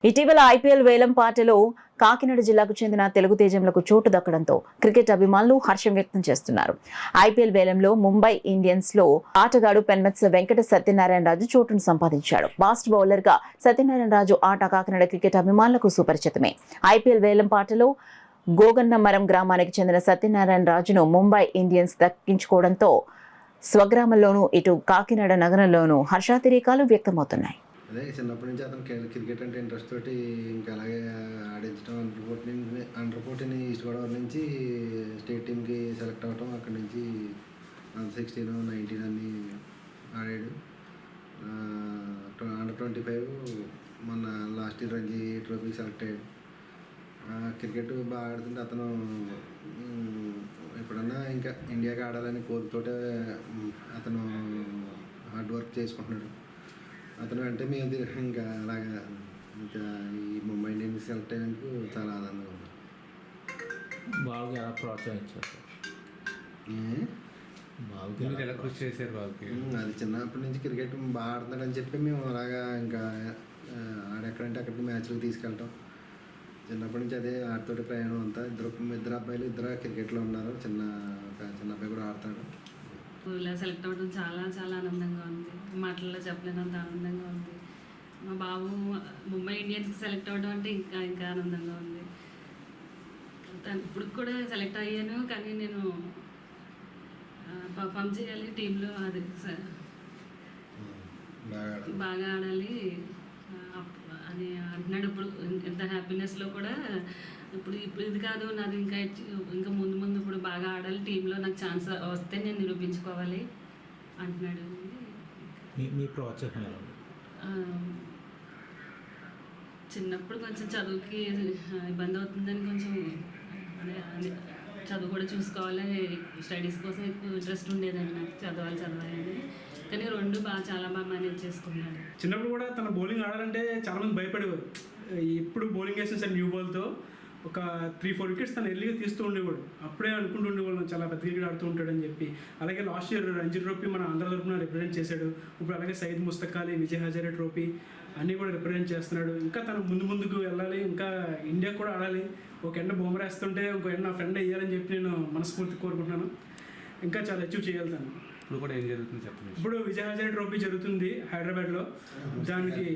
ఇటీవల ఐపీఎల్ వేలం పాటలో కాకినాడ జిల్లాకు చెందిన తెలుగు తేజంలకు చోటు దక్కడంతో క్రికెట్ అభిమానులు హర్షం వ్యక్తం చేస్తున్నారు. ఐపీఎల్ వేలంలో ముంబై ఇండియన్స్ లో ఆటగాడు పెన్మెత్స్ వెంకట సత్యనారాయణ రాజు చోటును సంపాదించాడు. ఫాస్ట్ బౌలర్ గా సత్యనారాయణ రాజు ఆట కాకినాడ క్రికెట్ అభిమానులకు సుపరిచితమే. ఐపీఎల్ వేలం పాటలో గోగన్నమరం గ్రామానికి చెందిన సత్యనారాయణ రాజును ముంబై ఇండియన్స్ దక్కించుకోవడంతో స్వగ్రామంలోనూ ఇటు కాకినాడ నగరంలోనూ హర్షాతిరేకాలు వ్యక్తమవుతున్నాయి. అదే చిన్నప్పటి నుంచి అతను క్రికెట్ అంటే ఇంట్రెస్ట్ తోటి ఇంకా అలాగే ఆడించడం అండర్ 14 ఈస్ట్ గోదావరి నుంచి స్టేట్ టీమ్కి సెలెక్ట్ అవ్వటం, అక్కడి నుంచి అండర్ 16, 19 అన్నీ ఆడాడు. అండర్ 25 మొన్న లాస్ట్ ఇయర్ రంజీ ట్రోఫీకి సెలెక్ట్ అయ్యాడు. క్రికెట్ బాగా ఆడుతుంటే అతను ఎప్పుడన్నా ఇంకా ఇండియాకి ఆడాలని కోరికతోటే అతను హార్డ్ వర్క్ చేసుకుంటున్నాడు. అతను అంటే మేము ఇంకా అలాగా ఇంకా ఈ ముంబై ఇండియన్స్ సెలెక్ట్ అయినందుకు చాలా ఆనందంగా ఉంది. బాగా ఎలా ప్రోత్సహించారు, ఎలా కృషి చేశారు బాబుకి? అది చిన్నప్పటి నుంచి క్రికెట్ బాగా ఆడుతున్నాడని చెప్పి మేము అలాగా ఇంకా ఆడెక్కడంటే అక్కడికి మ్యాచ్లకు తీసుకెళ్ళటం. చిన్నప్పటి నుంచి అదే ఆడుతోటి ప్రయాణం అంతా. ఇద్దరు అబ్బాయిలు క్రికెట్లో ఉన్నారు. చిన్న అబ్బాయి కూడా ఆడతాడు. ఇలా సెలెక్ట్ అవ్వడం చాలా చాలా ఆనందంగా ఉంది. మాటల్లో చెప్పలేనంత ఆనందంగా ఉంది. మా బాబు ముంబై ఇండియన్స్కి సెలెక్ట్ అవ్వడం అంటే ఇంకా ఇంకా ఆనందంగా ఉంది. ఇప్పుడు కూడా సెలెక్ట్ అయ్యాను, కానీ నేను పర్ఫామ్ చేయాలి టీంలో, అది బాగా ఆడాలి అని అంటున్నాడు. ఇప్పుడు ఎంత హ్యాపీనెస్లో కూడా ఇప్పుడు ఇది కాదు నాది, ఇంకా ముందు ముందు ఇప్పుడు బాగా ఆడాలి టీంలో, నాకు ఛాన్స్ వస్తే నేను నిరూపించుకోవాలి అంటున్నాడు. మీ ప్రోత్సాహం చిన్నప్పుడు కొంచెం చదువుకి ఇబ్బంది అవుతుందని కొంచెం చదువు కూడా చూసుకోవాలి, స్టడీస్ కోసం ఎక్కువ ఇంట్రెస్ట్ ఉండేదండి నాకు, చదవాలని. కానీ రెండు చాలా బాగా మేనేజ్ చేసుకున్నాడు. చిన్నప్పుడు కూడా తన బౌలింగ్ ఆడాలంటే చాలామంది భయపడేవారు. ఇప్పుడు బౌలింగ్ వేసిన సార్ న్యూ బాల్తో ఒక 3-4 వికెట్స్ తను ఎర్లీగా తీస్తూ ఉండేవాడు. అప్పుడే అనుకుంటూ ఉండేవాళ్ళం చాలా పెద్ద క్రికెట్ ఆడుతూ ఉంటాడని చెప్పి. అలాగే లాస్ట్ ఇయర్ రంజీ ట్రోఫీ మన ఆంధ్ర తరఫున రిప్రజెంట్ చేశాడు. ఇప్పుడు అలాగే సయ్యద్ ముస్తక్ అలీ, విజయ్ హజారే ట్రోఫీ అన్నీ కూడా రిప్రజెంట్ చేస్తున్నాడు. ఇంకా తను ముందుకు వెళ్ళాలి, ఇంకా ఇండియా కూడా ఆడాలి. ఒక ఎండ బొమ్మర వేస్తుంటే ఇంకో ఎండ నా ఫ్రెండ్ అయ్యాలని చెప్పి నేను మనస్ఫూర్తి కోరుకుంటున్నాను. ఇంకా చాలా అచీవ్ చేయాలి తను. ఇప్పుడు కూడా ఏం జరుగుతుంది చెప్పండి. ఇప్పుడు విజయ్ హజారే ట్రోఫీ జరుగుతుంది హైదరాబాద్లో. దానికి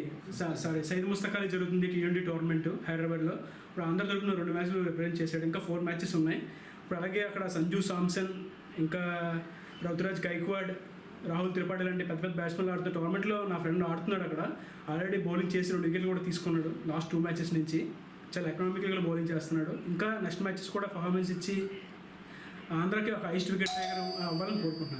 సయ్యద్ ముస్తక్ అలీ జరుగుతుంది T20 టోర్నమెంట్ హైదరాబాద్లో. ఇప్పుడు ఆంధ్ర తరఫున 2 మ్యాచ్లు రిప్రజెంట్ చేశాడు. ఇంకా 4 మ్యాచెస్ ఉన్నాయి. ఇప్పుడు అలాగే అక్కడ సంజు సామ్సన్, ఇంకా రుతురాజ్ గైక్వాడ్, రాహుల్ త్రిపాఠి లాంటి పెద్ద బ్యాట్స్మెన్లు ఆడుతున్న టోర్నమెంట్లో నా ఫ్రెండ్ ఆడుతున్నాడు. అక్కడ ఆల్రెడీ బౌలింగ్ చేసి 2 వికెట్లు కూడా తీసుకున్నాడు లాస్ట్ 2 మ్యాచెస్ నుంచి. చాలా ఎకనామికల్గా బౌలింగ్ చేస్తున్నాడు. ఇంకా నెక్స్ట్ మ్యాచెస్ కూడా పర్ఫార్మెన్స్ ఇచ్చి ఆంధ్రాకి ఒక హైయెస్ట్ వికెట్ టైగర్ అవ్వాలని కోరుకుంటున్నాను.